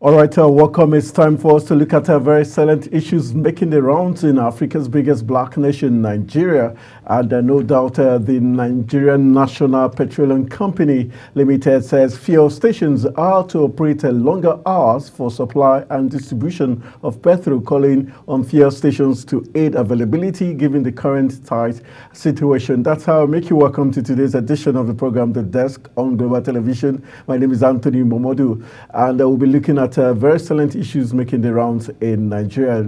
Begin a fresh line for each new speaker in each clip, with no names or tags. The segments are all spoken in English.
All right, welcome. It's time for us to look at very salient issues making the rounds in Africa's biggest black nation, Nigeria. And no doubt the Nigerian National Petroleum Company Limited says fuel stations are to operate longer hours for supply and distribution of petrol, calling on fuel stations to aid availability given the current tight situation. That's how I make you welcome to today's edition of the program, The Desk on Global Television. My name is Anthony Momodu, and we'll be looking at very salient issues making the rounds in Nigeria.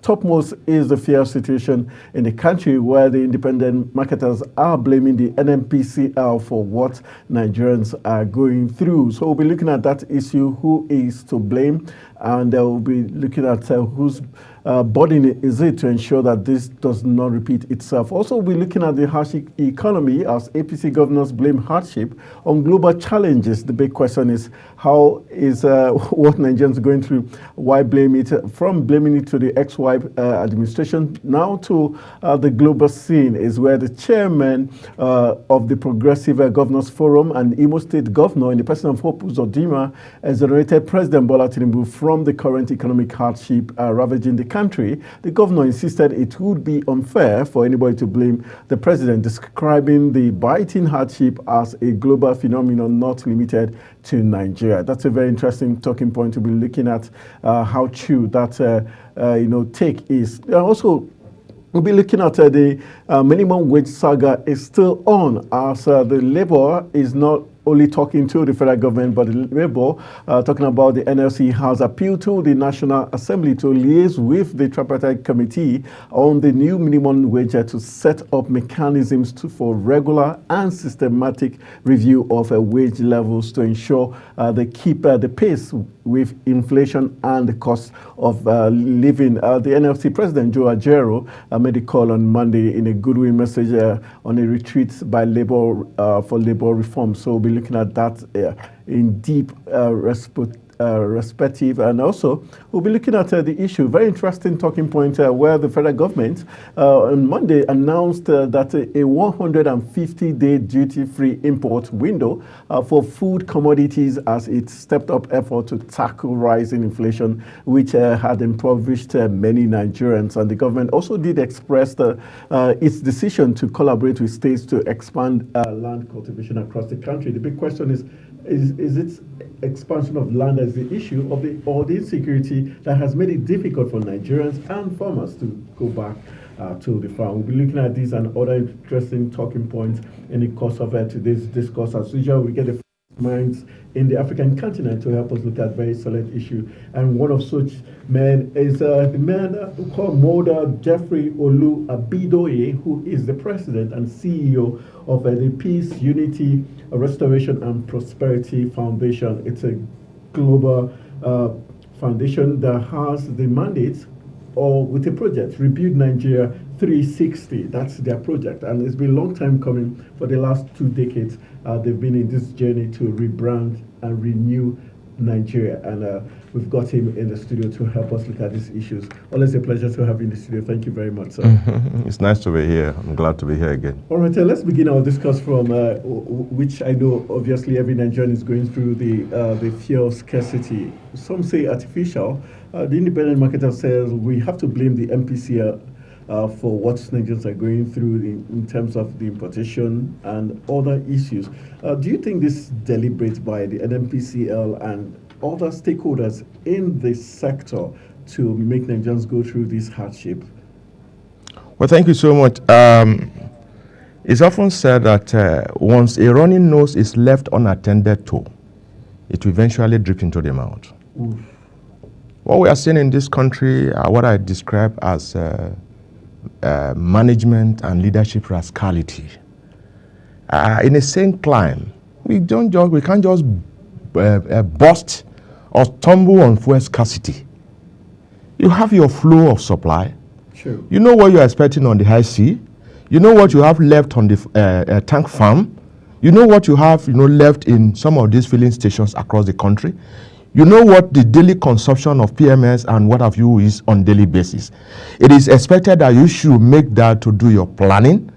Topmost is the fuel situation in the country, where the independent marketers are blaming the NNPCL for what Nigerians are going through. So we'll be looking at that issue, who is to blame, and we'll be looking at whose burden is it to ensure that this does not repeat itself. Also, we'll be looking at the harsh economy as APC governors blame hardship on global challenges. The big question is, how is what Nigerians are going through? Why blame it? From blaming it to the ex-wife administration, now to the global scene is where the chairman of the Progressive Governors Forum and Imo State governor in the person of Hope Uzodinma exonerated President Bola Tinubu from the current economic hardship ravaging the country. The governor insisted it would be unfair for anybody to blame the president, describing the biting hardship as a global phenomenon not limited to Nigeria. That's a very interesting talking point to be looking at how true that take is. Also, we'll be looking at the minimum wage saga is still on, as the Labour is not only talking to the federal government, but the Labour, talking about the NLC, has appealed to the National Assembly to liaise with the tripartite committee on the new minimum wage to set up mechanisms for regular and systematic review of wage levels to ensure they keep the pace with inflation and the cost of living. The NLC President Joe Ajaero made a call on Monday in a goodwill message on a retreat by Labour for Labour reform. So we'll be looking at that in deep respective, and also we'll be looking at the issue, very interesting talking point, where the federal government on Monday announced that a 150-day duty-free import window for food commodities as it stepped up effort to tackle rising inflation, which had impoverished many Nigerians. And the government also did express its decision to collaborate with states to expand land cultivation across the country. The big question is it expansion of land as the issue of the insecurity that has made it difficult for Nigerians and farmers to go back to the farm? We'll be looking at these and other interesting talking points in the course of today's discourse. As usual, we get the minds in the African continent to help us look at very select issue. And one of such men is the man called Moda Jeffrey Olu Abidoye, who is the president and CEO of the Peace, Unity, Restoration and Prosperity Foundation. It's a global foundation that has the mandate with a project, Rebuild Nigeria 360. That's their project, and it's been a long time coming. For the last 2 decades, they've been in this journey to rebrand and renew Nigeria, and we've got him in the studio to help us look at these issues. Always a pleasure to have you in the studio. Thank you very much, sir.
It's nice to be here. I'm glad to be here again.
All right, let's begin our discuss from which I know obviously every Nigerian is going through, the fuel scarcity. Some say artificial. The independent marketer says we have to blame the NPCL for what Nigerians are going through in terms of the importation and other issues. Do you think this is deliberate by the NNPCL and other stakeholders in this sector to make Nigerians go through this hardship?
Well, thank you so much. It's often said that once a running nose is left unattended to, it will eventually drip into the mouth. Oof. What we are seeing in this country are what I describe as management and leadership rascality. In the same climb, we can't just burst or stumble on fuel scarcity. You have your flow of supply.
Sure.
You know what you're expecting on the high sea. You know what you have left on the tank farm. You know what you have left in some of these filling stations across the country. You know what the daily consumption of PMS and what have you is on daily basis. It is expected that you should make that to do your planning,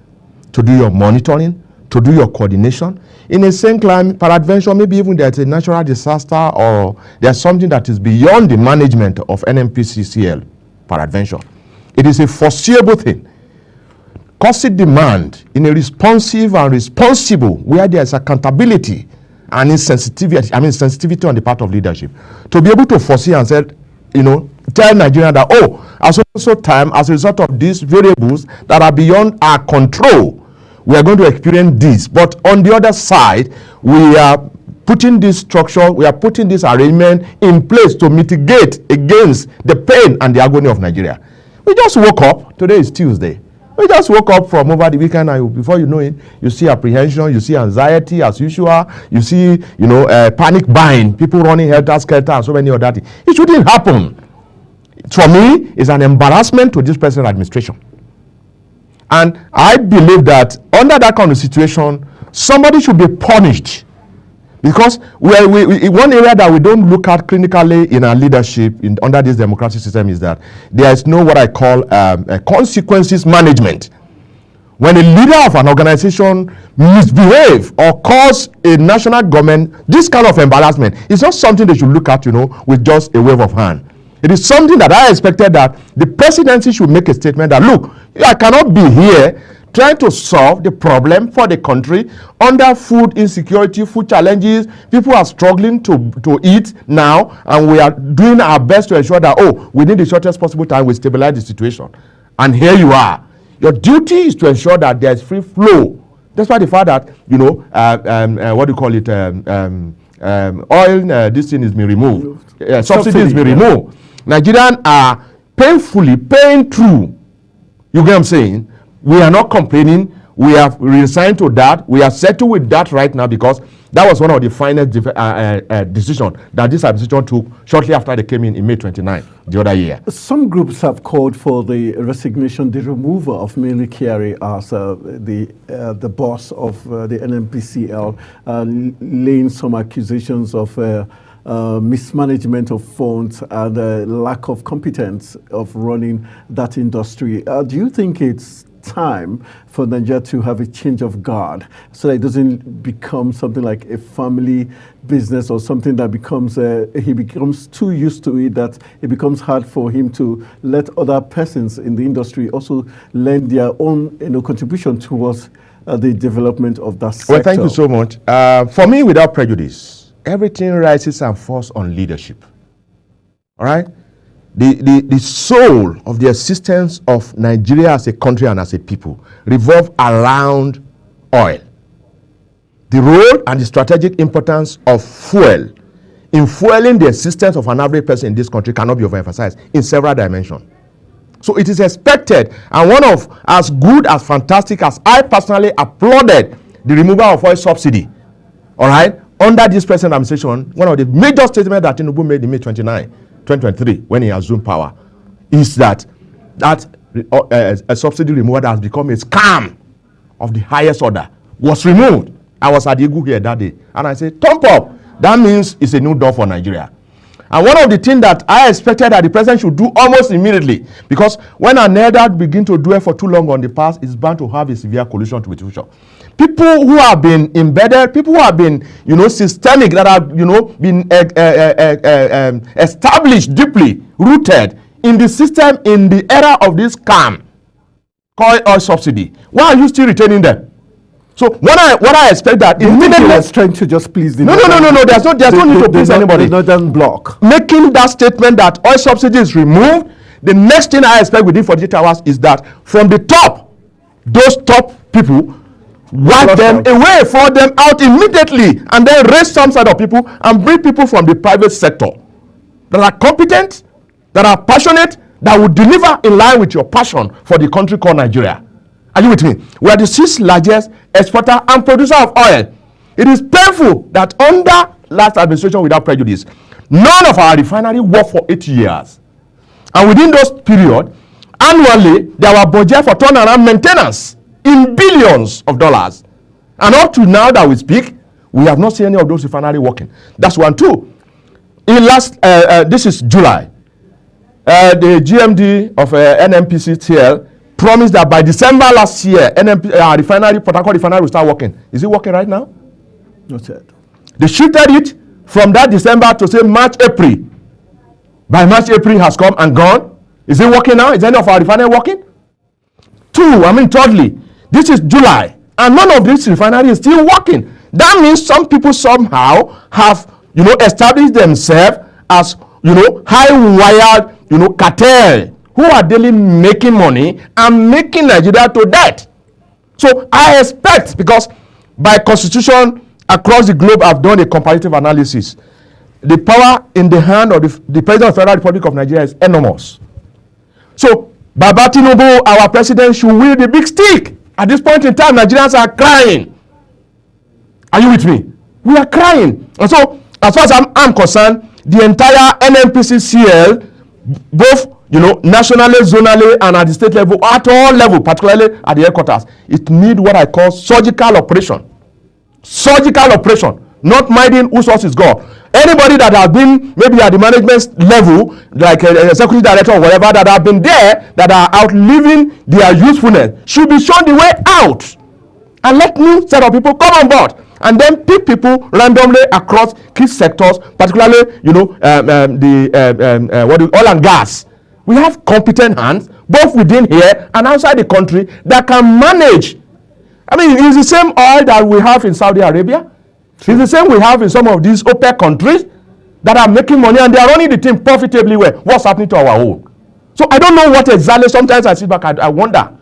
to do your monitoring, to do your coordination. In a same climate, peradventure, maybe even there's a natural disaster or there's something that is beyond the management of NNPCL, peradventure. It is a foreseeable thing. Cost demand in a responsive and responsible where there is accountability and sensitivity on the part of leadership, to be able to foresee and say, tell Nigeria that, as also time, as a result of these variables that are beyond our control, we are going to experience this. But on the other side, we are putting this structure, we are putting this arrangement in place to mitigate against the pain and the agony of Nigeria. We just woke up. Today is Tuesday. We just woke up from over the weekend, and before you know it, you see apprehension, you see anxiety as usual, you see, panic buying, people running helter-skelter and so many other things. It shouldn't happen. For me, it's an embarrassment to this present administration. And I believe that under that kind of situation, somebody should be punished. Because one area that we don't look at clinically in our leadership under this democratic system is that there is no what I call consequences management. When a leader of an organization misbehave or cause a national government this kind of embarrassment, it's not something they should look at, with just a wave of hand. It is something that I expected that the presidency should make a statement that, look, I cannot be here trying to solve the problem for the country under food insecurity, food challenges. People are struggling to eat now, and we are doing our best to ensure that, within the shortest possible time, we stabilize the situation. And here you are. Your duty is to ensure that there is free flow. Despite the fact that, oil, this thing is being removed. Subsidy is being removed. Nigerians are painfully paying through. You get what I'm saying? We are not complaining. We have resigned to that. We are settled with that right now because that was one of the finest decisions that this administration took shortly after they came in May 29 the other year. Some
groups have called for the resignation, the removal of Mele Kyari as the boss of the NNPCL, laying some accusations of mismanagement of funds and lack of competence of running that industry. Do you think it's time for Nigeria to have a change of guard so that it doesn't become something like a family business or something that becomes, he becomes too used to it that it becomes hard for him to let other persons in the industry also lend their own contribution towards the development of that sector?
Well, thank you so much. For me, without prejudice, everything rises and falls on leadership. All right? The soul of the existence of Nigeria as a country and as a people revolve around oil. The role and the strategic importance of fuel in fueling the existence of an average person in this country cannot be overemphasized in several dimensions. So it is expected, and one of as good, as fantastic as I personally applauded the removal of oil subsidy, all right, under this present administration, one of the major statements that Tinubu made in May 29, 2023, when he assumed power, is that a subsidy removal that has become a scam of the highest order was removed. I was at Igu here that day, and I said, thump up. That means it's a new door for Nigeria. And one of the things that I expected that the president should do almost immediately, because when an elder begin to dwell for too long on the past, it's bound to have a severe collision to the future. People who have been embedded, people who have been, systemic, that have, been established deeply, rooted in the system in the era of this scam called oil subsidy. Why are you still retaining them? So what I expect that immediately
was trying to just please the
no. There's no need to please anybody.
The Northern Bloc.
Making that statement that oil subsidy is removed, the next thing I expect within 48 hours is that from the top, those top people wipe them away, throw them out immediately, and then raise some set of people and bring people from the private sector that are competent, that are passionate, that will deliver in line with your passion for the country called Nigeria. Are you with me? We are the 6th largest exporter and producer of oil. It is painful that under last administration without prejudice, none of our refinery worked for 8 years. And within those period, annually, there were budget for turnaround maintenance in billions of dollars. And up to now that we speak, we have not seen any of those refinery working. That's one. Two, in this is July, the GMD of NNPCL promised that by December last year, refinery, Port Harcourt refinery will start working. Is it working right now?
Not yet.
They shifted it from that December to say March, April. By March, April has come and gone. Is it working now? Is any of our refinery working? Thirdly, this is July, and none of this refinery is still working. That means some people somehow have, established themselves as, high-wired, cartel who are daily making money and making Nigeria to debt. So I expect, because by constitution across the globe I've done a comparative analysis, the power in the hand of the President of the Federal Republic of Nigeria is enormous. So Baba Tinubu, our president, should wield the big stick. At this point in time, Nigerians are crying. Are you with me? We are crying. And so, as far as I'm concerned, the entire NNPCL, both nationally, zonally, and at the state level, at all levels, particularly at the headquarters, it needs what I call surgical operation. Surgical operation, not minding whose source is God. Anybody that has been maybe at the management level, like a executive director or whatever, that have been there, that are outliving their usefulness, should be shown the way out. And let new set of people come on board. And then pick people randomly across key sectors, particularly, oil and gas. We have competent hands, both within here and outside the country, that can manage. It's the same oil that we have in Saudi Arabia. It's the same we have in some of these OPEC countries that are making money, and they are running the thing profitably well. What's happening to our own? So I don't know what exactly. Sometimes I sit back, I wonder.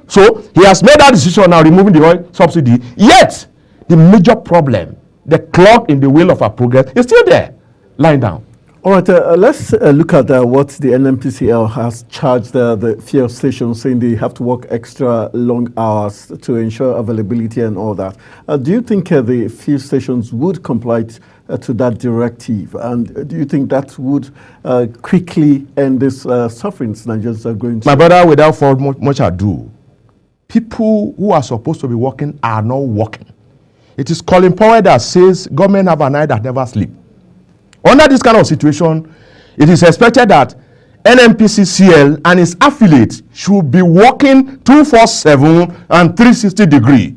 So he has made that decision now, removing the oil subsidy. Yet, the major problem, the clog in the wheel of our progress, is still there, lying down.
All right, let's look at what the NNPCL has charged the fuel stations, saying they have to work extra long hours to ensure availability and all that. Do you think the fuel stations would comply to that directive? And do you think that would quickly end this sufferings Nigerians are going through?
My brother, without much ado, people who are supposed to be working are not working. It is Colin Powell that says government have an eye that never sleep. Under this kind of situation, it is expected that NNPCL and its affiliates should be working 247 and 360 degree.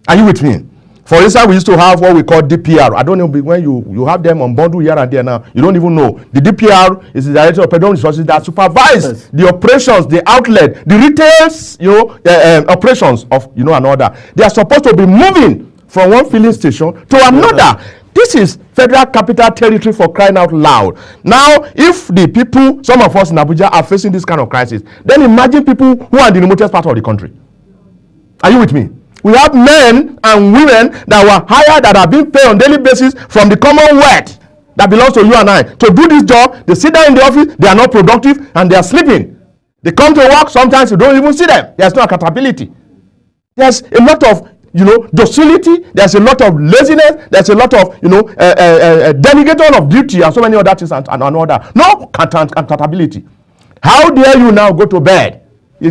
Are you with me? For instance, we used to have what we call DPR. I don't know when you have them on bundle here and there now. You don't even know. The DPR is the Director of Petroleum Resources that supervise the operations, the outlet, the retail, operations of and all that. They are supposed to be moving from one filling station to another. This is Federal Capital Territory, for crying out loud. Now, if the people, some of us in Abuja, are facing this kind of crisis, then imagine people who are in the remotest part of the country. Are you with me? We have men and women that were hired, that are being paid on daily basis from the Commonwealth that belongs to you and I to do this job. They sit down in the office, they are not productive, and they are sleeping. They come to work, sometimes you don't even see them. There's no accountability. There's a lot of docility, there's a lot of laziness, there's a lot of delegation of duty and so many other things and other. No accountability. How dare you now go to bed? They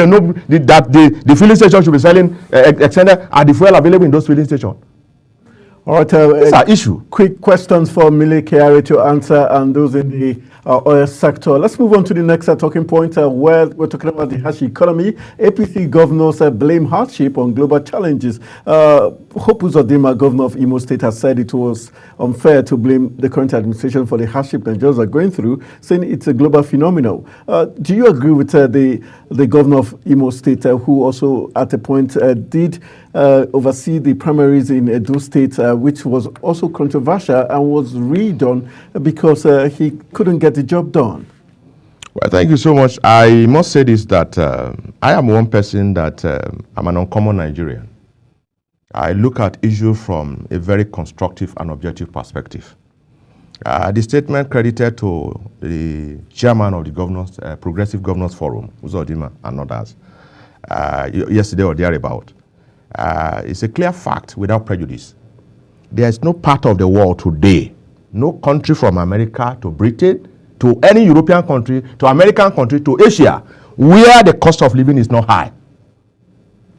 know that the filling station should be selling extended, are the fuel available in those filling stations?
All right,
it's an issue.
Quick questions for Mile Kyari to answer, and those in the oil sector. Let's move on to the next talking point, where we're talking about the harsh economy. APC governors blame hardship on global challenges. Hope Uzodinma, governor of Imo State, has said it was unfair to blame the current administration for the hardship Nigerians are going through, saying it's a global phenomenon. Do you agree with the governor of Imo State, who also at a point did oversee the primaries in Edo State, which was also controversial and was redone because he couldn't get the job done?
Well, thank you so much. I must say this, that I am one person that I'm an uncommon Nigerian. I look at issues from a very constructive and objective perspective. The statement credited to the chairman of the governors, Progressive Governors Forum, Uzodinma, and others, yesterday or thereabout, it's a clear fact without prejudice. There is no part of the world today, no country from America to Britain, to any European country, to American country, to Asia, where the cost of living is not high.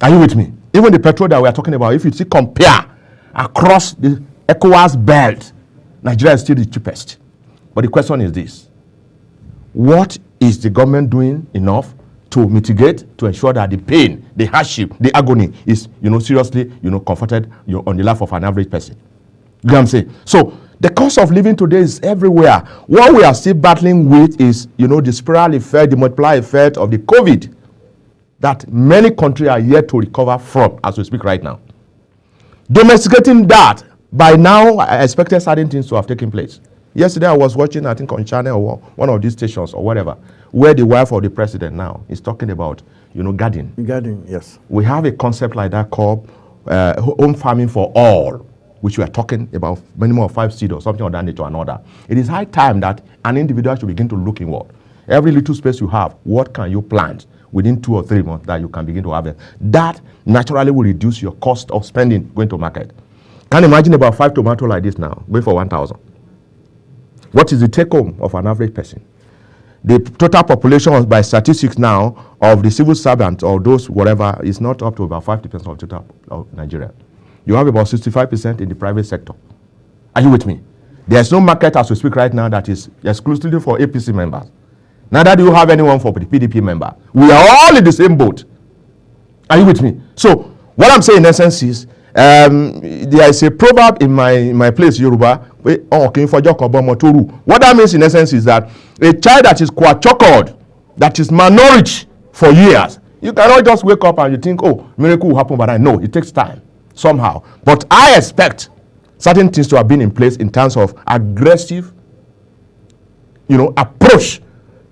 Are you with me? Even the petrol that we are talking about, if you see compare across the ECOWAS belt, Nigeria is still the cheapest. But the question is this: what is the government doing enough to mitigate, to ensure that the pain, the hardship, the agony is, seriously, comforted on the life of an average person. You know what I'm saying? So the cost of living today is everywhere. What we are still battling with is, the spiral effect, the multiplier effect of the COVID that many countries are yet to recover from as we speak right now. Domesticating that, by now, I expected certain things to have taken place. Yesterday, I was watching, I think on channel or one of these stations or whatever, where the wife of the president now is talking about, gardening.
Gardening, yes.
We have a concept like that called home farming for all, which we are talking about minimum of 5 seed or something of that nature or another. It is high time that an individual should begin to look inward. Every little space you have, what can you plant within 2 or 3 months that you can begin to harvest? That naturally will reduce your cost of spending going to market. Can you imagine about 5 tomatoes like this now, going for 1,000? What is the take home of an average person? The total population by statistics now of the civil servants or those whatever is not up to about 50% of total of Nigeria. You have about 65% in the private sector. Are you with me? There's no market as we speak right now that is exclusively for APC members. Neither do you have anyone for the PDP member. We are all in the same boat. Are you with me? So what I'm saying in essence is there is a proverb in my place, Yoruba. What that means in essence is that a child that is quachockled, that is malnourished for years, you cannot just wake up and you think, oh, miracle will happen, but I know it takes time somehow. But I expect certain things to have been in place in terms of aggressive, approach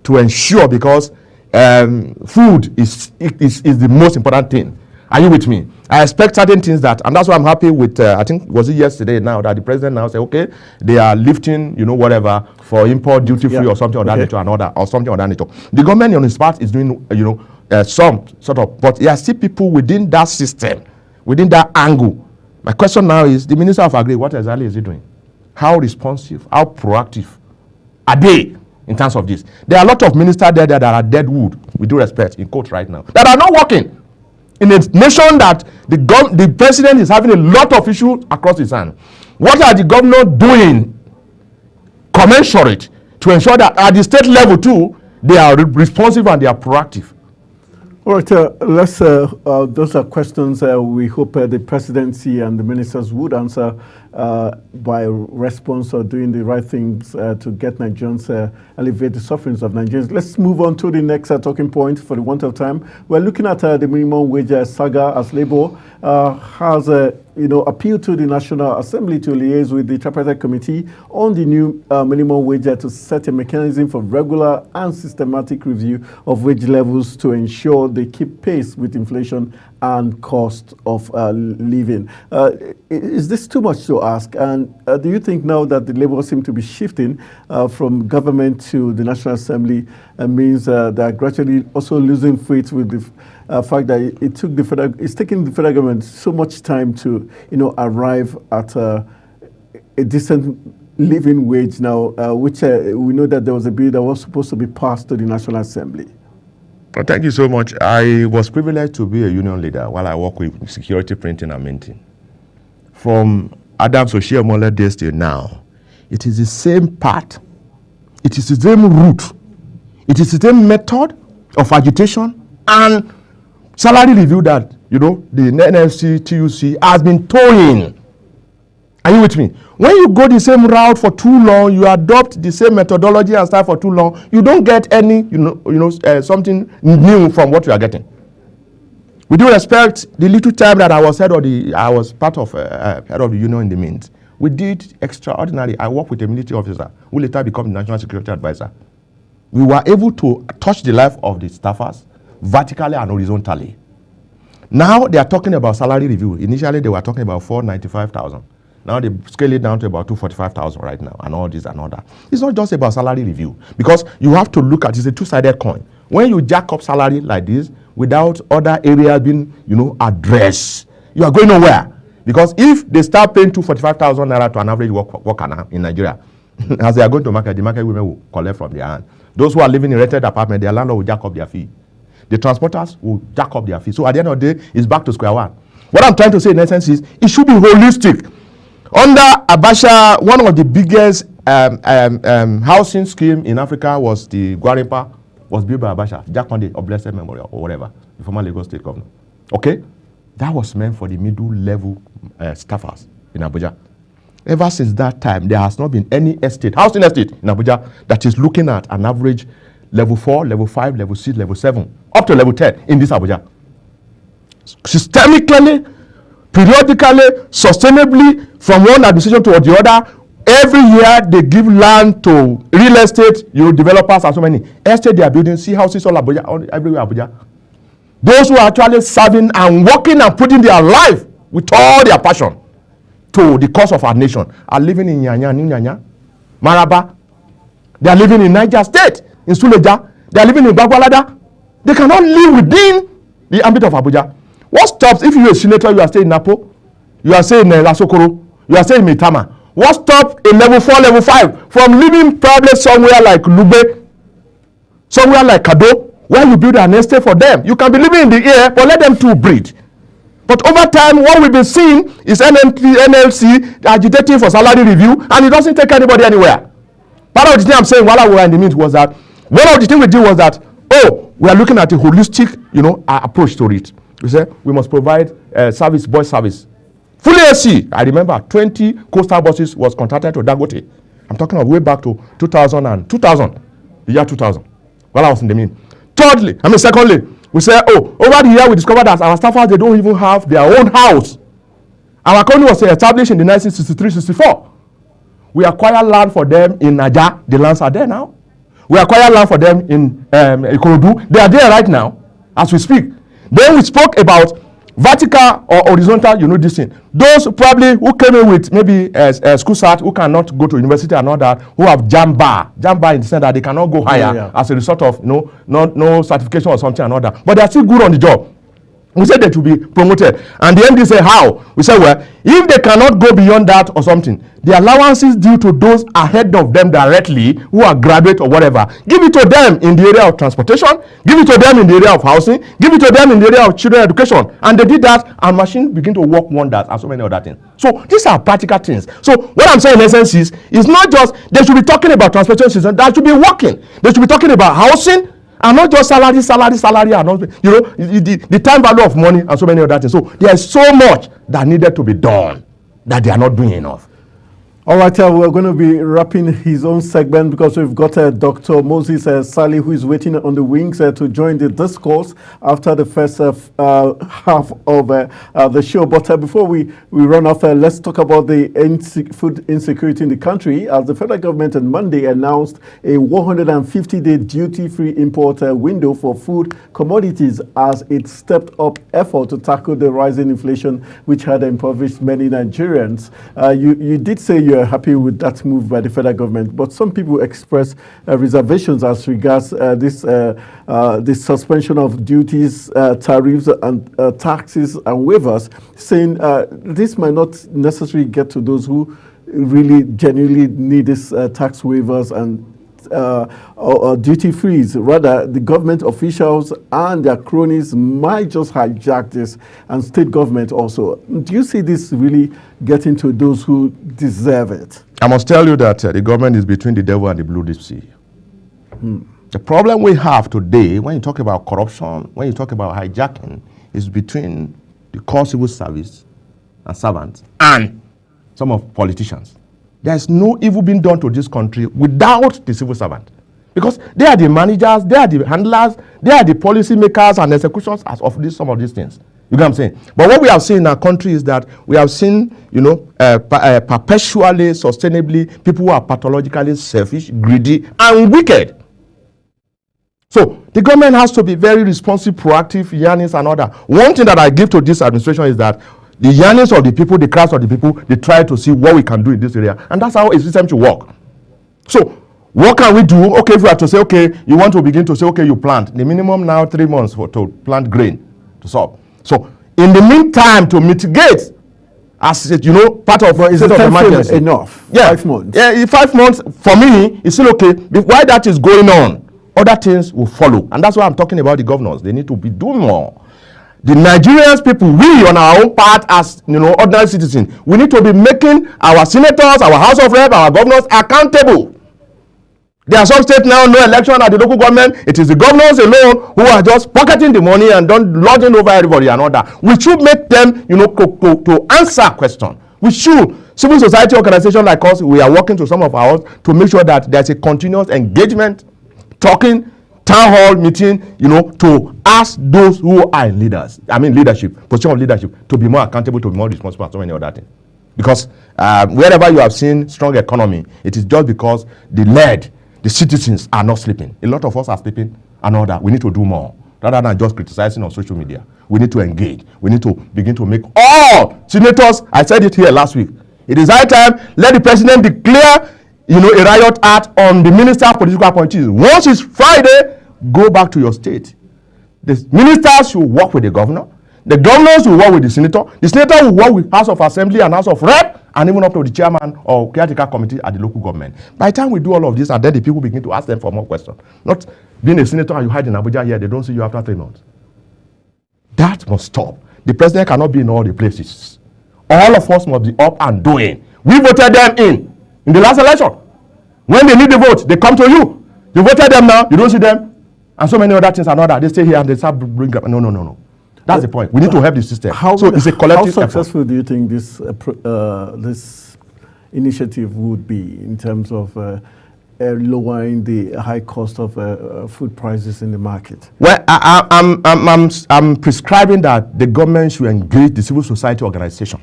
to ensure, because food is the most important thing. Are you with me? I expect certain things that, and that's why I'm happy with, I think, was it yesterday now, that the president now said, okay, they are lifting, whatever, for import duty-free or something of that nature or something of that nature. The government on its part is doing, some sort of, but there are still people within that system, within that angle. My question now is, the Minister of Agri, what exactly is he doing? How responsive, how proactive are they in terms of this? There are a lot of ministers there that are dead wood, with due respect, in court right now, that are not working. In a nation that the president is having a lot of issues across his hand, what are the governors doing commensurate to ensure that at the state level too, they are responsive and they are proactive?
All right, those are questions we hope the presidency and the ministers would answer by response or doing the right things to get Nigerians, alleviate the sufferings of Nigerians. Let's move on to the next talking point for the want of time. We're looking at the minimum wage saga, as Labour has appealed to the National Assembly to liaise with the Tripartite Committee on the new minimum wage to set a mechanism for regular and systematic review of wage levels to ensure they keep pace with inflation and cost of living. Is this too much to ask? And do you think now that the Labour seem to be shifting from government to the National Assembly means they're gradually also losing faith with the fact that it's taking the federal government so much time to arrive at a decent living wage now, which we know that there was a bill that was supposed to be passed to the National Assembly?
Well, thank you so much. I was privileged to be a union leader while I work with security printing and minting. From Adams Oshiomhole days till now, it is the same path, it is the same route, it is the same method of agitation and salary review that the NLC, TUC has been towing. Are you with me? When you go the same route for too long, you adopt the same methodology and style for too long, you don't get any, something new from what you are getting. With due respect, the little time that I was I was part of head of the union in the Mint, we did extraordinary. I worked with a military officer who later became the National Security Advisor. We were able to touch the life of the staffers vertically and horizontally. Now they are talking about salary review. Initially, they were talking about 495,000. Now they scale it down to about 245,000 right now, and all this and all that. It's not just about salary review, because you have to look at it's a two-sided coin. When you jack up salary like this without other areas being, addressed, you are going nowhere. Because if they start paying 245,000 naira to an average worker now in Nigeria, as they are going to market, the market women will collect from their hand. Those who are living in rented apartment, their landlord will jack up their fee. The transporters will jack up their fee. So at the end of the day, it's back to square one. What I'm trying to say in essence is it should be holistic. Under Abacha, one of the biggest housing scheme in Africa was the Gwarinpa was built by Abacha, Jakonde of blessed memory or whatever, the former Lagos State governor. Okay? That was meant for the middle level staffers in Abuja. Ever since that time, there has not been any estate, housing estate in Abuja that is looking at an average level 4, level 5, level 6, level 7, up to level 10 in this Abuja. Systemically, periodically, sustainably, from one administration to the other, every year they give land to real estate, developers and so many. Estate they are building, see houses all Abuja, everywhere Abuja. Those who are actually serving and working and putting their life with all their passion to the cause of our nation are living in Nyanya, New Nyanya, Maraba. They are living in Niger State, in Suleja. They are living in Bagwalada. They cannot live within the ambit of Abuja. What stops, if you are a senator, you are staying in Napo, you are staying in Lasokoro, you are staying in Maitama, what stops a level 4, level 5 from living probably somewhere like Lube, somewhere like Kado, where you build an estate for them? You can be living in the air, but let them too breed. But over time, what we've been seeing is NLC agitating for salary review, and it doesn't take anybody anywhere. Part of the thing I'm saying while we were in the meet was that, one of the things we did was that, we are looking at a holistic, approach to it. We said we must provide service, bus service. Fully AC. I remember 20 coastal buses was contracted to Dangote. I'm talking of way back to 2000, the year 2000, while I was in the meet. Secondly, we say, over the year we discovered that our staffers, they don't even have their own house. Our company was established in the 1963-64. We acquired land for them in Naija. The lands are there now. We acquired land for them in Ikorodu. They are there right now, as we speak. Then we spoke about vertical or horizontal, this thing. Those probably who came in with maybe a school cert, who cannot go to university and all that, who have jamba in the sense that they cannot go higher as a result of no certification or something and all that. But they are still good on the job. We said they should be promoted. And the MD said, how? We said, well, if they cannot go beyond that or something, the allowances due to those ahead of them directly, who are graduate or whatever, give it to them in the area of transportation, give it to them in the area of housing, give it to them in the area of children education. And they did that, and machines begin to work wonders and so many other things. So these are practical things. So what I'm saying in essence is, it's not just, they should be talking about transportation system, that should be working. They should be talking about housing, and not just salary, and not, the time value of money and so many other things. So there is so much that needed to be done that they are not doing enough.
All right, we're going to be wrapping his own segment because we've got Dr. Moses Sali, who is waiting on the wings to join the discourse after the first half of the show. But before we run off, let's talk about the food insecurity in the country, as the federal government on Monday announced a 150-day duty-free import window for food commodities as it stepped up effort to tackle the rising inflation, which had impoverished many Nigerians. You did say you're happy with that move by the federal government, but some people express reservations as regards this suspension of duties, tariffs, and taxes and waivers, saying this might not necessarily get to those who really genuinely need this tax waivers and duty frees. Rather, the government officials and their cronies might just hijack this, and state government also. Do you see this really getting to those who deserve it?
I must tell you that the government is between the devil and the blue deep sea. The problem we have today, when you talk about corruption, when you talk about hijacking, is between the core civil service and servants and some of politicians. There is no evil being done to this country without the civil servant. Because they are the managers, they are the handlers, they are the policy makers and executions of some of these things. You get what I'm saying? But what we have seen in our country is that we have seen, perpetually, sustainably, people who are pathologically selfish, greedy, and wicked. So the government has to be very responsive, proactive, yearnings and all that. One thing that I give to this administration is that the yearnings of the people, the cries of the people, they try to see what we can do in this area. And that's how a system should work. So what can we do? Okay, if we have to say, okay, you want to begin to say, okay, you plant. The minimum now 3 months to plant grain to solve. So in the meantime, to mitigate, as part of a state of emergency.
Enough?
Yeah.
5 months?
Yeah, 5 months, for me, it's still okay. While that is going on, other things will follow. And that's why I'm talking about the governors. They need to be doing more. The Nigerians people, we on our own part as ordinary citizens, we need to be making our senators, our House of Rep, our governors accountable. There are some states now, no election at the local government. It is the governors alone who are just pocketing the money and don't lording over everybody and all that. We should make them, to answer question. We should. Civil society organizations like us, we are working to some of ours to make sure that there's a continuous engagement, talking, town hall meeting, to ask those who are in leadership, position of leadership, to be more accountable, to be more responsible, and so many other things. Because wherever you have seen strong economy, it is just because the citizens are not sleeping. A lot of us are sleeping and all that. We need to do more rather than just criticizing on social media. We need to engage. We need to begin to make all senators, I said it here last week, it is high time, let the president declare a riot act on the minister of political appointees. Once it's Friday, go back to your state. The ministers should work with the governor. The governors will work with the senator will work with House of Assembly and House of Rep, and even up to the chairman or caretaker committee at the local government. By the time we do all of this, and then the people begin to ask them for more questions. Not being a senator and you hide in Abuja here, they don't see you after 3 months. That must stop. The president cannot be in all the places. All of us must be up and doing. We voted them in the last election. When they need the vote, they come to you. You voted them now, you don't see them. And so many other things and all that. They stay here and they start bringing up. No. That's the point. We need to help the system. So it's a collective
How successful do you think this initiative would be in terms of lowering the high cost of food prices in the market?
Well, I'm prescribing that the government should engage the civil society organization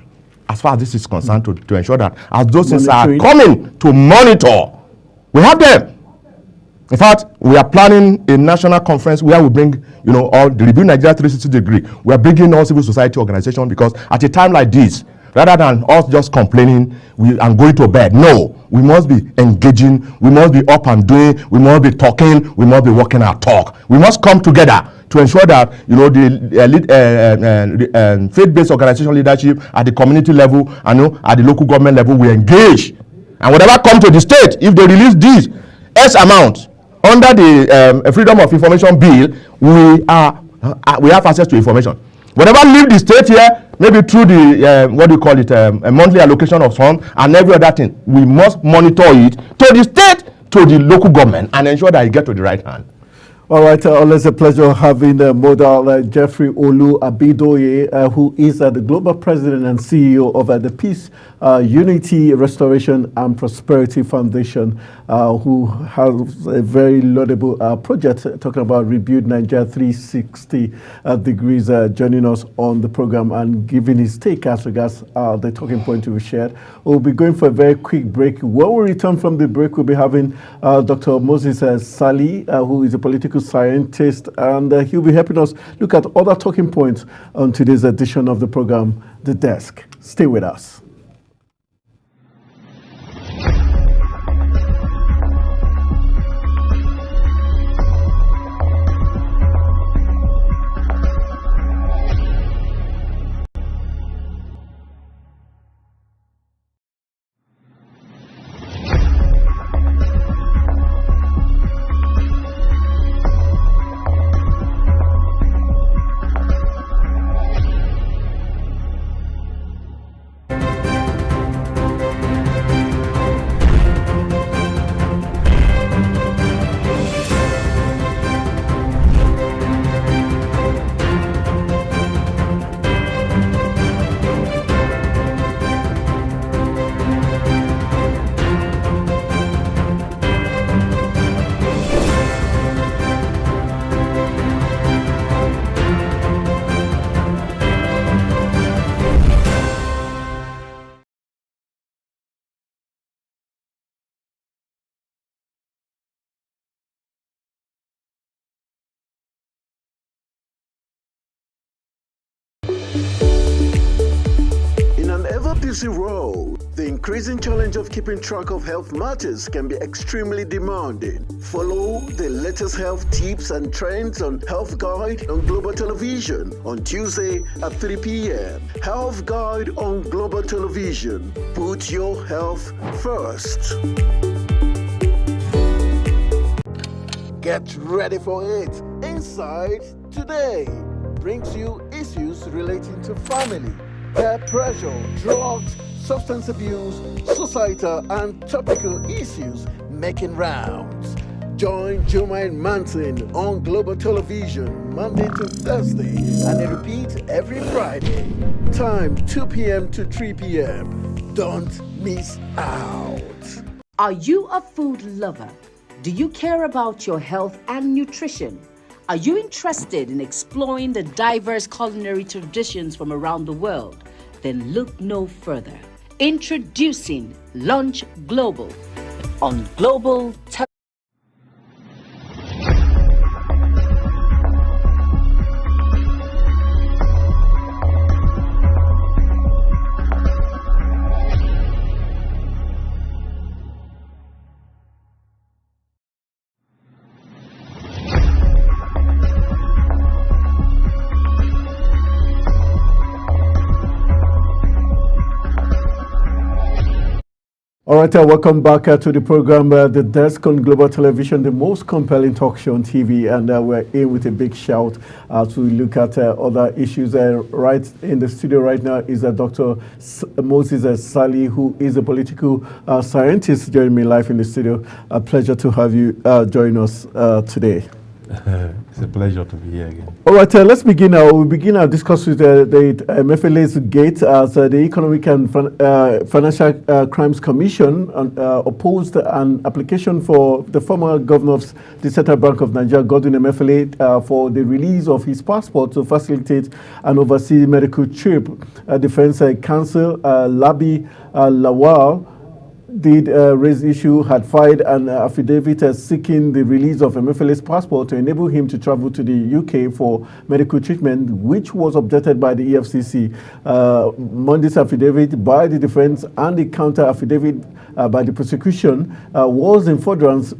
as far as this is concerned to ensure that as those things are coming to monitor, we have them. In fact, we are planning a national conference where we bring, all the Review Nigeria 360 degree. We are bringing all civil society organizations because at a time like this, rather than us just complaining and going to bed, no, we must be engaging, we must be up and doing, we must be talking, we must be walking our talk. We must come together to ensure that, the faith-based organization leadership at the community level and at the local government level, we engage. And whatever comes to the state, if they release this S amount, under the Freedom of Information Bill, we have access to information. Whatever leave the state here, maybe through the a monthly allocation of funds and every other thing, we must monitor it to the state, to the local government, and ensure that it gets to the right hand.
All right, always a pleasure having Modal Jeffrey Olu Abidoye, who is the Global President and CEO of the Peace, Unity, Restoration and Prosperity Foundation, who has a very laudable project talking about Rebuild Nigeria 360 degrees, joining us on the program and giving his take as regards the talking point we shared. We'll be going for a very quick break. When we return from the break, we'll be having Dr. Moses Sali, who is a political scientist, and he'll be helping us look at other talking points on today's edition of the program, The Desk. Stay with us. Busy road, the increasing challenge of keeping track of health matters can be extremely demanding. Follow the latest health tips and trends on Health Guide on Global Television on Tuesday at 3 p.m. Health Guide on Global Television. Put your health first. Get ready for it. Inside Today brings you issues relating to family, peer pressure, drugs, substance abuse, societal and topical issues making rounds. Join Jermaine Manson on Global Television Monday to Thursday and a repeat every Friday. Time 2 p.m. to 3 p.m. Don't miss out.
Are you a food lover? Do you care about your health and nutrition? Are you interested in exploring the diverse culinary traditions from around the world? Then look no further. Introducing Lunch Global on Global Television.
All right, welcome back to the program, The Desk on Global Television, the most compelling talk show on TV. And we're in with a big shout to look at other issues. Right in the studio right now is Dr. Moses Sali, who is a political scientist joining me live in the studio. A pleasure to have you join us today.
It's a pleasure to be here again.
All right, let's begin. We'll begin our discussion with the Emefiele's Gate, as the Economic and Financial Crimes Commission opposed an application for the former governor of the Central Bank of Nigeria, Godwin Emefiele, for the release of his passport to facilitate an overseas medical trip. Defense Counsel Labi Lawal did raise the issue, had filed an affidavit seeking the release of Emefiele's passport to enable him to travel to the UK for medical treatment, which was objected by the EFCC. Monday's affidavit by the defense and the counter affidavit by the prosecution was in furtherance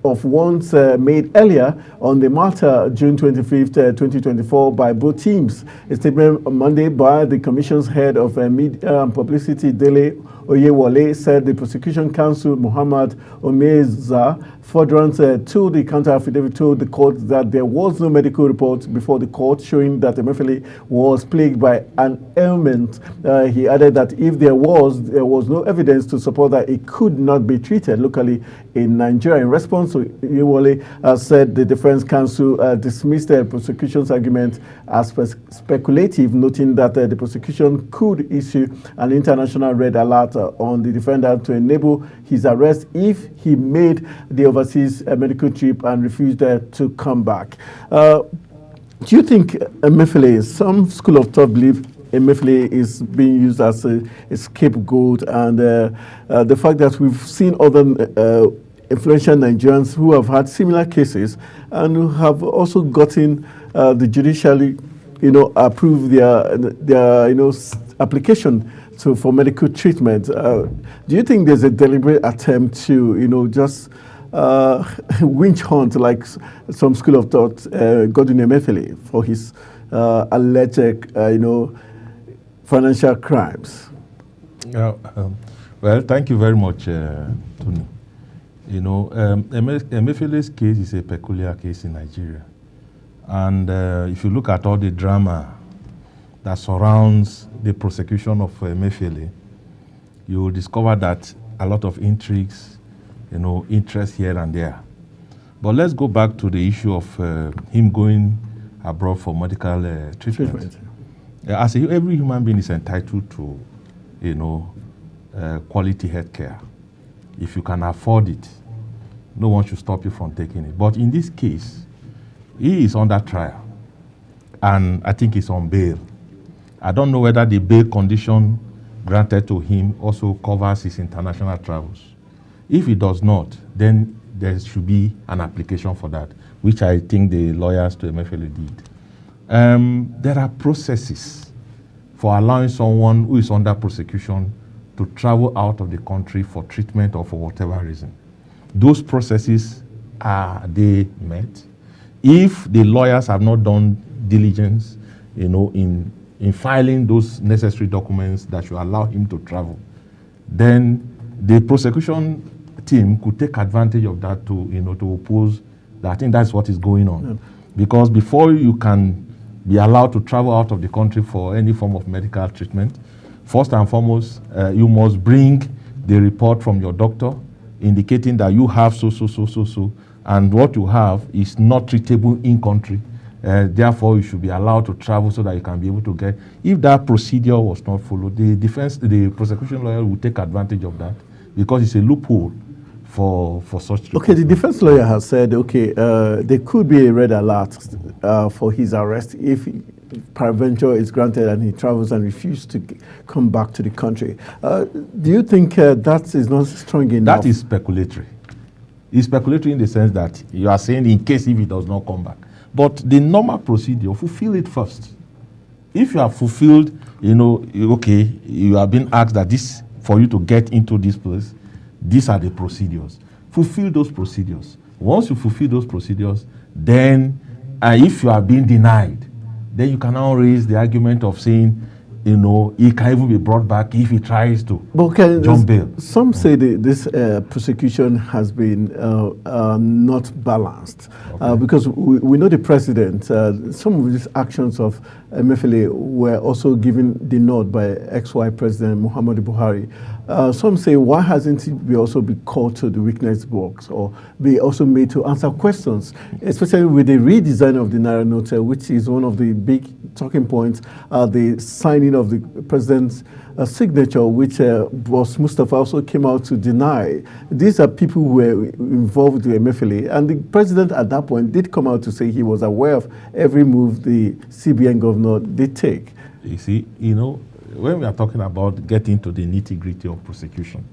of ones made earlier on the matter, June 25th, 2024, by both teams. A statement on Monday by the Commission's head of media and publicity, Dele Oyewole, said the prosecution counsel, Muhammad Omeza, furtherance to the counter affidavit, told the court that there was no medical report before the court showing that Emefiele was plagued by an ailment. He added that if there was no evidence to support that it could not be treated locally in Nigeria. In response, Oyewole said the defense counsel dismissed the prosecution's argument as speculative, noting that the prosecution could issue an international red alert on the defendant to enable his arrest if he made the overseas medical trip and refused to come back. Do you think Emefiele, some school of thought believe Emefiele is being used as a scapegoat, and the fact that we've seen other influential Nigerians who have had similar cases and who have also gotten the judiciary, approve their application for medical treatment. Do you think there's a deliberate attempt to, just winch hunt, like some school of thought, Godwin Emefiele for his alleged, financial crimes?
Well, thank you very much, Tony. Emefiele's case is a peculiar case in Nigeria. And if you look at all the drama that surrounds the prosecution of Emefiele, you will discover that a lot of intrigues, interest here and there. But let's go back to the issue of him going abroad for medical treatment. As every human being is entitled to, quality health care. If you can afford it, no one should stop you from taking it. But in this case, he is under trial, and I think he's on bail. I don't know whether the bail condition granted to him also covers his international travels. If it does not, then there should be an application for that, which I think the lawyers to Emefiele did. There are processes for allowing someone who is under prosecution to travel out of the country for treatment or for whatever reason. Those processes, are they met? If the lawyers have not done diligence, in filing those necessary documents that should allow him to travel, then the prosecution team could take advantage of that to oppose that. I think that's what is going on. Yeah. Because before you can be allowed to travel out of the country for any form of medical treatment, First and foremost, you must bring the report from your doctor indicating that you have so, and what you have is not treatable in country. Therefore, you should be allowed to travel so that you can be able to get. If that procedure was not followed, the prosecution lawyer will take advantage of that because it's a loophole for such.
Okay, the defense lawyer has said, okay, there could be a red alert for his arrest if peradventure is granted and he travels and refuses to come back to the country. Do you think that is not strong enough?
That is speculatory. It's speculatory in the sense that you are saying in case if he does not come back. But the normal procedure, fulfill it first. If you have fulfilled, okay, you have been asked that this, for you to get into this place, these are the procedures. Fulfill those procedures. Once you fulfill those procedures, then if you are being denied, then you can now raise the argument of saying, he can even be brought back if he tries to jump bail.
Some say this prosecution has been not balanced because we know the president, some of these actions of Emefiele were also given the nod by ex-wife President Muhammadu Buhari. Some say, why hasn't he also been called to the witness box or be also made to answer questions, especially with the redesign of the Naira note, which is one of the big talking points, the signing of the president's signature, which Boss Mustafa also came out to deny. These are people who were involved with Emefiele, and the president at that point did come out to say he was aware of every move the CBN governor did take.
You see, when we are talking about getting to the nitty-gritty of prosecution,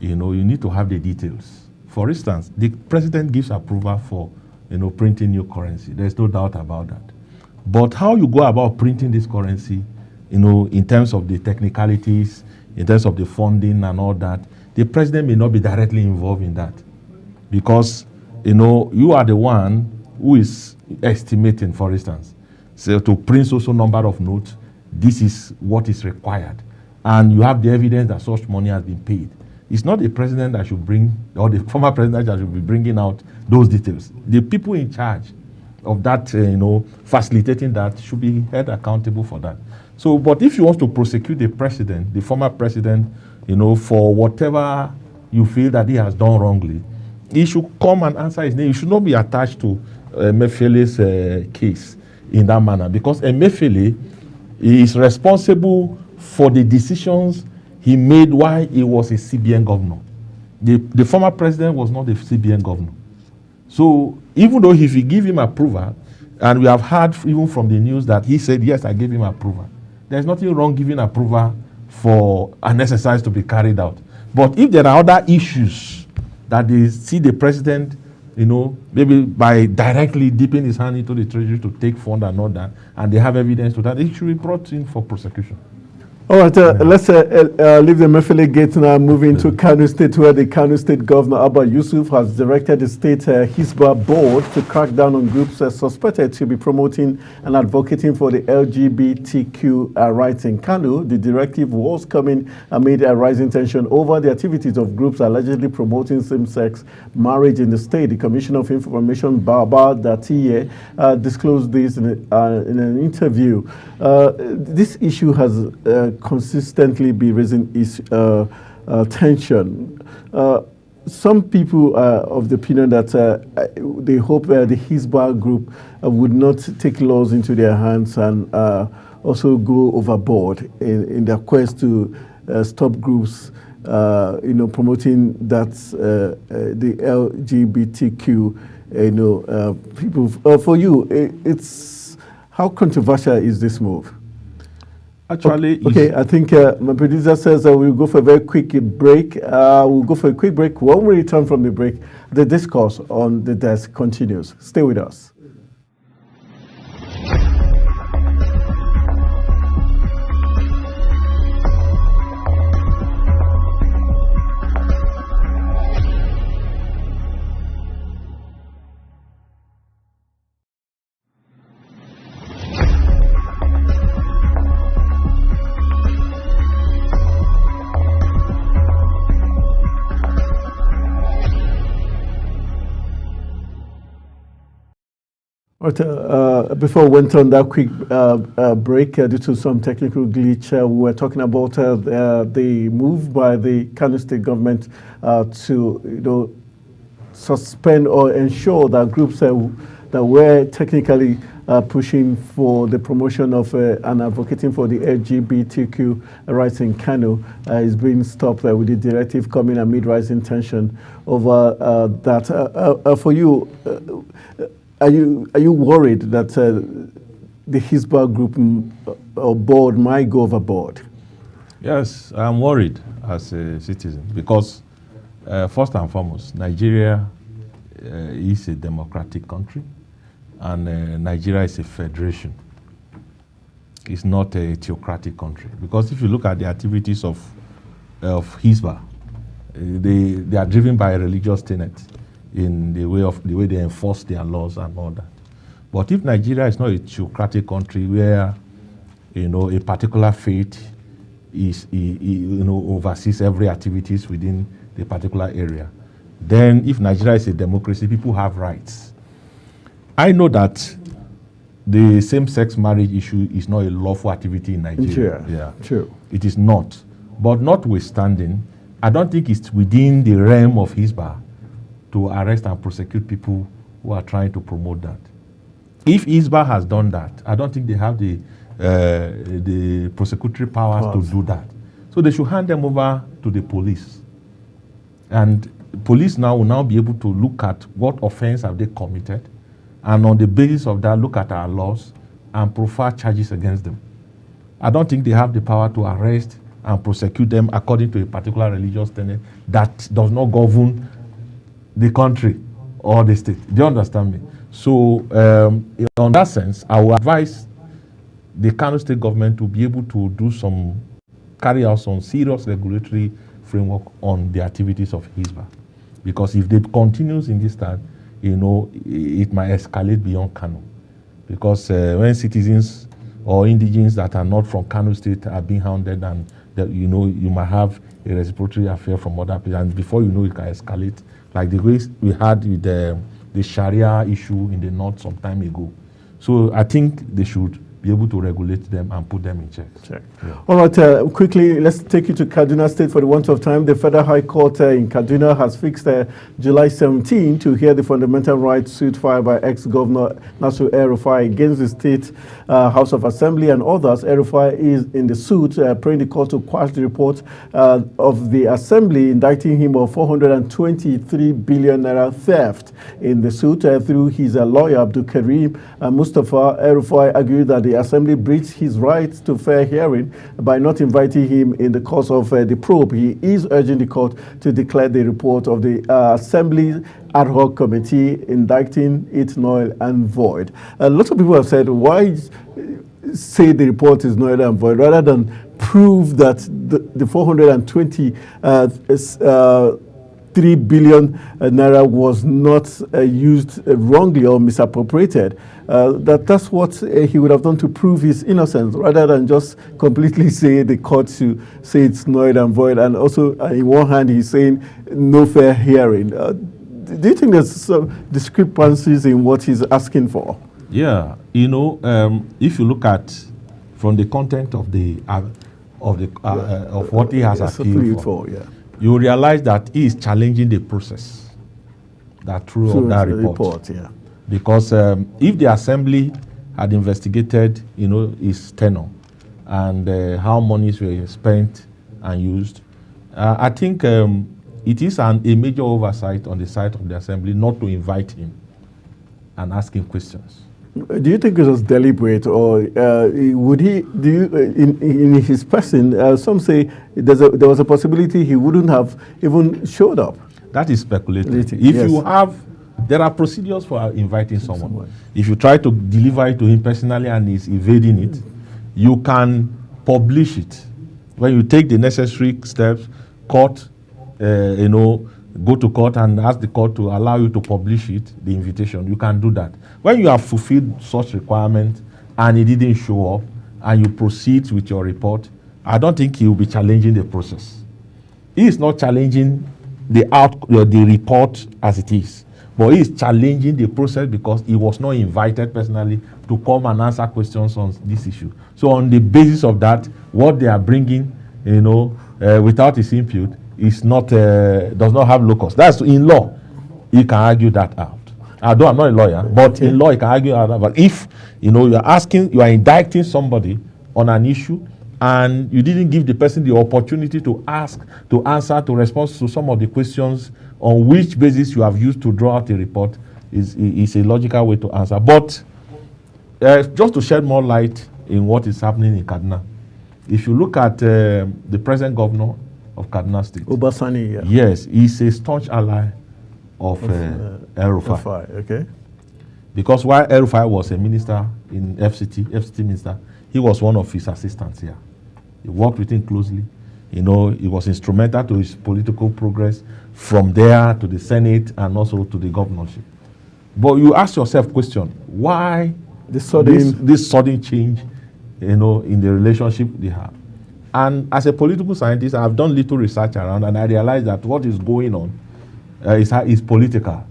you need to have the details. For instance, the president gives approval for, printing new currency. There's no doubt about that. But how you go about printing this currency, in terms of the technicalities, in terms of the funding and all that, the president may not be directly involved in that. Because, you are the one who is estimating, for instance. So to print so number of notes, this is what is required. And you have the evidence that such money has been paid. It's not the president that should bring, or the former president that should be bringing out those details. The people in charge of that, facilitating that should be held accountable for that. So, but if you want to prosecute the president, the former president, for whatever you feel that he has done wrongly, he should come and answer his name. He should not be attached to Emefiele's case in that manner, because Emefiele is responsible for the decisions he made while he was a CBN governor. The former president was not a CBN governor. So even though if you give him approval, and we have heard even from the news that he said, yes, I gave him approval. There's nothing wrong giving approval for an exercise to be carried out. But if there are other issues that they see the president, maybe by directly dipping his hand into the treasury to take fund and all that, and they have evidence to that, it should be brought in for prosecution.
All right, let's leave the Emefiele gate now, moving to Kano State, where the Kano State Governor, Abba Yusuf, has directed the state Hisbah board to crack down on groups suspected to be promoting and advocating for the LGBTQ rights in Kano. The directive was coming amid a rising tension over the activities of groups allegedly promoting same-sex marriage in the state. The Commissioner of Information, Baba Datiye, disclosed this in an interview. This issue has consistently be raising tension. Some people are of the opinion that they hope the Hisbah group would not take laws into their hands and also go overboard in their quest to stop groups promoting that the LGBTQ people. For you, it's how controversial is this move?
Actually,
okay, I think my producer says we'll go for a very quick break. We'll go for a quick break. When we return from the break, the discourse on the desk continues. Stay with us. But before we went on that quick break, due to some technical glitch, we were talking about the move by the Kano State government to, suspend or ensure that groups that were technically pushing for the promotion of and advocating for the LGBTQ rights in Kano is being stopped with the directive coming amid rising tension over that. For you, are you worried that the Hisbah group or board might go overboard?
Yes, I'm worried as a citizen because first and foremost, Nigeria is a democratic country, and Nigeria is a federation. It's not a theocratic country. Because if you look at the activities of Hisbah, they are driven by a religious tenet in the way they enforce their laws and all that. But if Nigeria is not a theocratic country where a particular faith is oversees every activities within the particular area, then if Nigeria is a democracy, people have rights. I know that the same-sex marriage issue is not a lawful activity in Nigeria.
Yeah, true.
It is not. But notwithstanding, I don't think it's within the realm of Hisbah to arrest and prosecute people who are trying to promote that. If Hisbah has done that, I don't think they have the prosecutory powers to do that. So they should hand them over to the police. And police now will now be able to look at what offense have they committed, and on the basis of that, look at our laws and profile charges against them. I don't think they have the power to arrest and prosecute them according to a particular religious tenet that does not govern the country or the state. Do you understand me? So, on that sense, I will advise the Kano State government to be able to carry out some serious regulatory framework on the activities of Hisbah. Because if they continues in this time, it might escalate beyond Kano. Because when citizens or indigenes that are not from Kano State are being hounded, and that, you might have a reciprocal affair from other places, and before you know, it can escalate, like the way we had with the Sharia issue in the north some time ago. So I think they should be able to regulate them and put them in check.
Yeah. All right, quickly, let's take you to Kaduna State for the want of time. The Federal High Court in Kaduna has fixed July 17 to hear the fundamental rights suit filed by ex-governor Nasir El-Rufai against the State House of Assembly and others. El-Rufai is in the suit, praying the court to quash the report of the Assembly indicting him of 423 billion naira theft. In the suit, through his lawyer Abdul Karim Mustafa, El-Rufai argued that the Assembly breached his right to fair hearing by not inviting him in the course of the probe. He is urging the court to declare the report of the Assembly ad hoc committee indicting it null and void. A lot of people have said, why say the report is null and void rather than prove that the 423 billion naira was not used wrongly or misappropriated. That's what he would have done to prove his innocence, rather than just completely say the court to say it's null and void. And also, in one hand, he's saying no fair hearing. Do you think there's some discrepancies in what he's asking for?
Yeah, if you look at from the content of what he has appealed for, you realize that he is challenging the process that through that report. Yeah. Because if the Assembly had investigated, his tenure and how monies were spent and used, I think it is a major oversight on the side of the Assembly not to invite him and ask him questions.
Do you think it was deliberate, or would he? In his person? Some say there was a possibility he wouldn't have even showed up.
That is speculative. If you have, there are procedures for inviting someone. If you try to deliver it to him personally and he's evading it, you can publish it. When you take the necessary steps, court, go to court and ask the court to allow you to publish it, the invitation, you can do that. When you have fulfilled such requirement and he didn't show up and you proceed with your report, I don't think he will be challenging the process. He is not challenging the report as it is. But he is challenging the process because he was not invited personally to come and answer questions on this issue. So on the basis of that, what they are bringing, without his input, is not does not have locus. That's in law. He can argue that out. Although I'm not a lawyer, but in law he can argue out. But if you are indicting somebody on an issue, and you didn't give the person the opportunity to answer, to respond to some of the questions on which basis you have used to draw out a report, is a logical way to answer. But just to shed more light in what is happening in Kaduna, if you look at the present governor of Kaduna State,
Uba Sani,
yes, he's a staunch ally of El-Rufai.
Okay.
Because while El-Rufai was a minister in FCT minister, he was one of his assistants here. He worked with him closely. He was instrumental to his political progress from there to the Senate and also to the governorship. But you ask yourself question, why this sudden change, in the relationship they have? And as a political scientist, I've done little research around, and I realized that what is going on is political.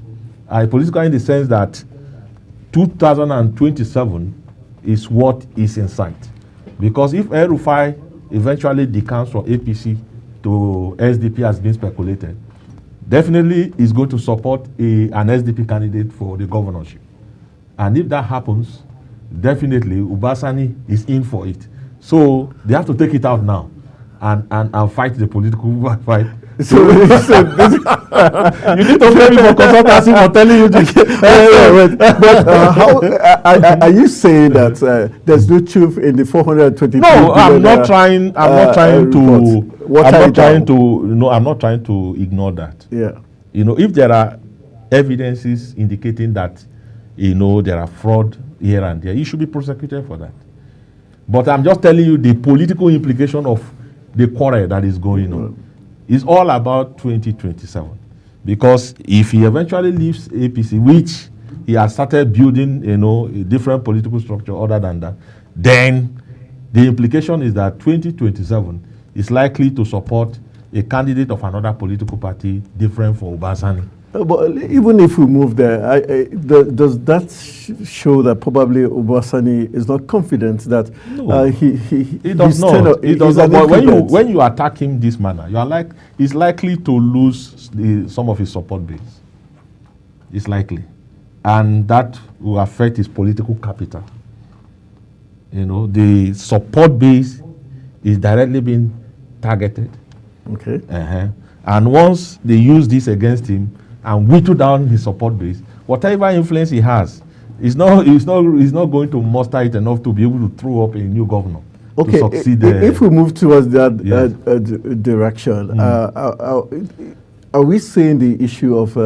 Political in the sense that 2027 is what is in sight. Because if El-Rufai eventually decants from APC to SDP as being speculated, definitely is going to support an SDP candidate for the governorship. And if that happens, definitely Uba Sani is in for it. So they have to take it out now and fight the political fight. So you need to pay me for consultancy for telling you this.
But are you saying that there's no truth in the 422?
No, I'm not trying to ignore that.
Yeah.
If there are evidences indicating that there are fraud here and there, you should be prosecuted for that. But I'm just telling you the political implication of the quarrel that is going on. It's all about 2027. Because if he eventually leaves APC, which he has started building, a different political structure other than that, then the implication is that 2027 is likely to support a candidate of another political party different from Uba Sani.
But even if we move there, does that show that probably Uba Sani is not confident that
he does not. He does not. But when you attack him this manner, he's likely to lose some of his support base. It's likely, and that will affect his political capital. The support base is directly being targeted.
Okay.
And once they use this against him and whittle down his support base, whatever influence he has, he's not going to muster it enough to be able to throw up a new governor to succeed.
If we move towards that direction, are we seeing the issue of,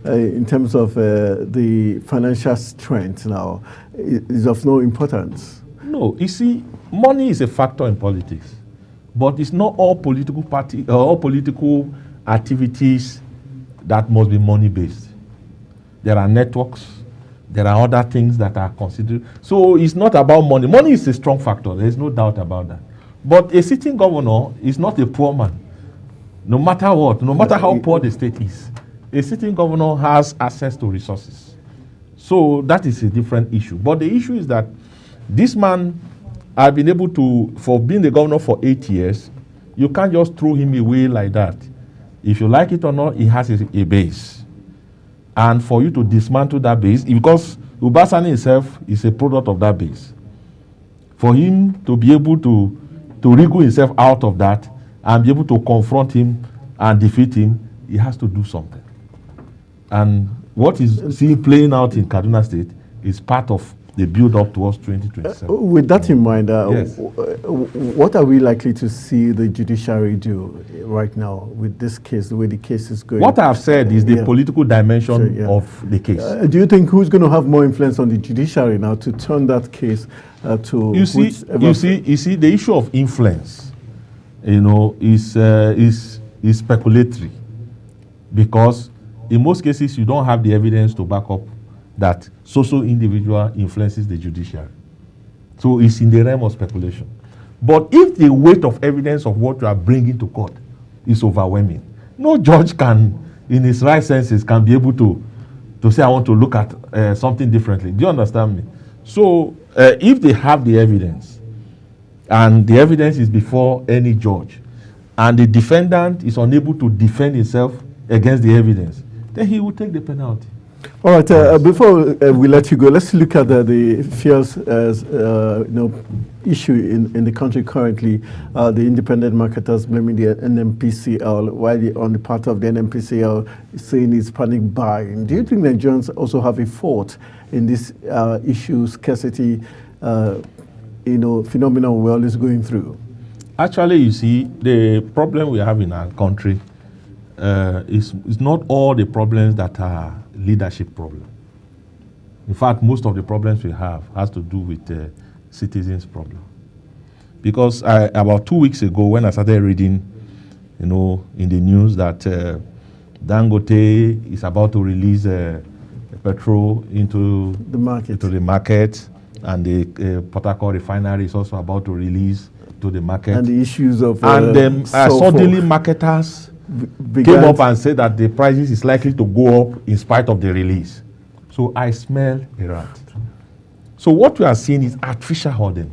in terms of the financial strength now, is of no importance?
No, you see, money is a factor in politics, but it's not all political activities that must be money-based. There are networks. There are other things that are considered. So it's not about money. Money is a strong factor. There's no doubt about that. But a sitting governor is not a poor man. No matter what, no matter how poor the state is, a sitting governor has access to resources. So that is a different issue. But the issue is that this man, I've been able to, for being the governor for 8 years, you can't just throw him away like that. If you like it or not, he has a base. And for you to dismantle that base, because Uba Sani himself is a product of that base. For him to be able to wriggle himself out of that and be able to confront him and defeat him, he has to do something. And what is seen playing out in Kaduna State is part of the build-up towards 2027.
With that in mind,
yes.
What are we likely to see the judiciary do right now with this case, the way the case is going?
What I've said is the political dimension of the case.
Do you think who's going to have more influence on the judiciary now to turn that case to?
You see, the issue of influence, is speculatory, because in most cases you don't have the evidence to back up that social individual influences the judiciary. So it's in the realm of speculation. But if the weight of evidence of what you are bringing to court is overwhelming, no judge can, in his right senses, can be able to to say I want to look at something differently. Do you understand me? So if they have the evidence, and the evidence is before any judge, and the defendant is unable to defend himself against the evidence, then he will take the penalty.
All right. Before we let you go, let's look at the fierce issue in the country currently. The independent marketers blaming the NNPCL, while on the part of the NNPCL saying it's panic buying. Do you think Nigerians also have a fault in this issue, scarcity, phenomenon we're always going through?
Actually, you see, the problem we have in our country is not all the problems that are leadership problems. In fact, most of the problems we have has to do with citizens' problem. Because about 2 weeks ago, when I started reading, in the news that Dangote is about to release petrol into the market, and the Port Harcourt refinery is also about to release to the market,
and the issues of
suddenly marketers came up and said that the prices is likely to go up in spite of the release. So I smell a rat. So what we are seeing is artificial hoarding.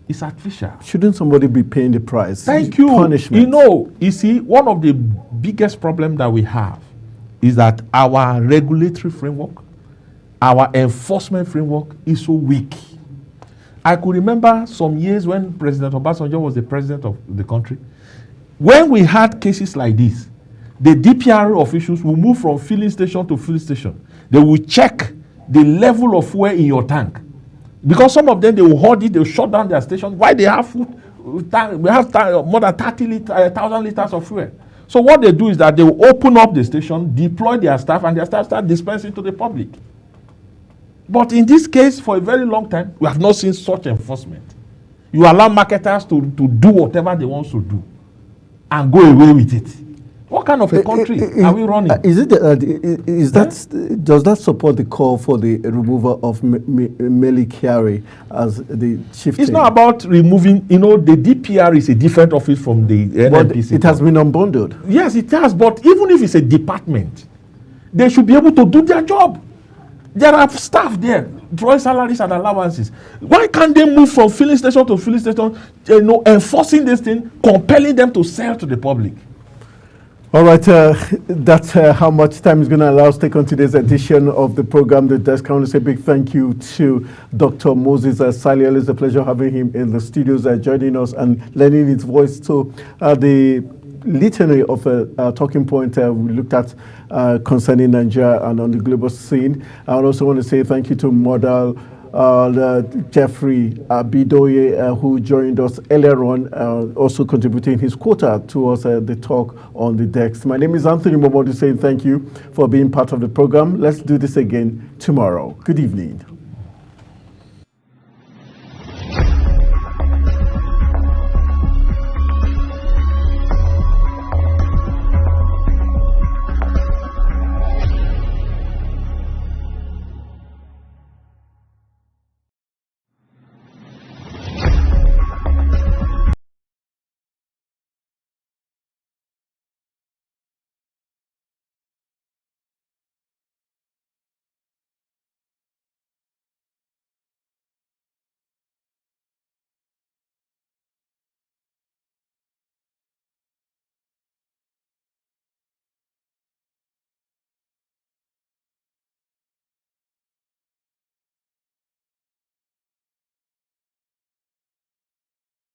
It's artificial.
Shouldn't somebody be paying the price?
Thank you.
Punishment.
You see, one of the biggest problems that we have is that our regulatory framework, our enforcement framework is so weak. I could remember some years when President Obasanjo was the president of the country. When we had cases like this, the DPR officials will move from filling station to filling station. They will check the level of fuel in your tank. Because some of them, they will hoard it, they will shut down their station. Why they have food? We have more than 1,000 liters of fuel. So what they do is that they will open up the station, deploy their staff, and their staff start dispensing to the public. But in this case, for a very long time, we have not seen such enforcement. You allow marketers to do whatever they want to do and go away with it. What kind of a country are we running?
Does that support the call for the removal of Mele Kyari as the chief?
It's not about removing, the DPR is a different office from the NNPC.
It has been unbundled.
Yes, it has, but even if it's a department, they should be able to do their job. There are staff there, drawing salaries and allowances. Why can't they move from filling station to filling station, enforcing this thing, compelling them to sell to the public?
All right, that's how much time is going to allow us to take on today's edition of the program, The Desk. I want to say a big thank you to Dr. Moses Saliel. It's a pleasure having him in the studios, joining us and lending his voice to the litany of talking point we looked at concerning Nigeria and on the global scene. I also want to say thank you to Modal Jeffrey Bidoye, who joined us earlier on, also contributing his quota towards the talk on the Desk. My name is Anthony Momodu, saying thank you for being part of the program. Let's do this again tomorrow. Good evening.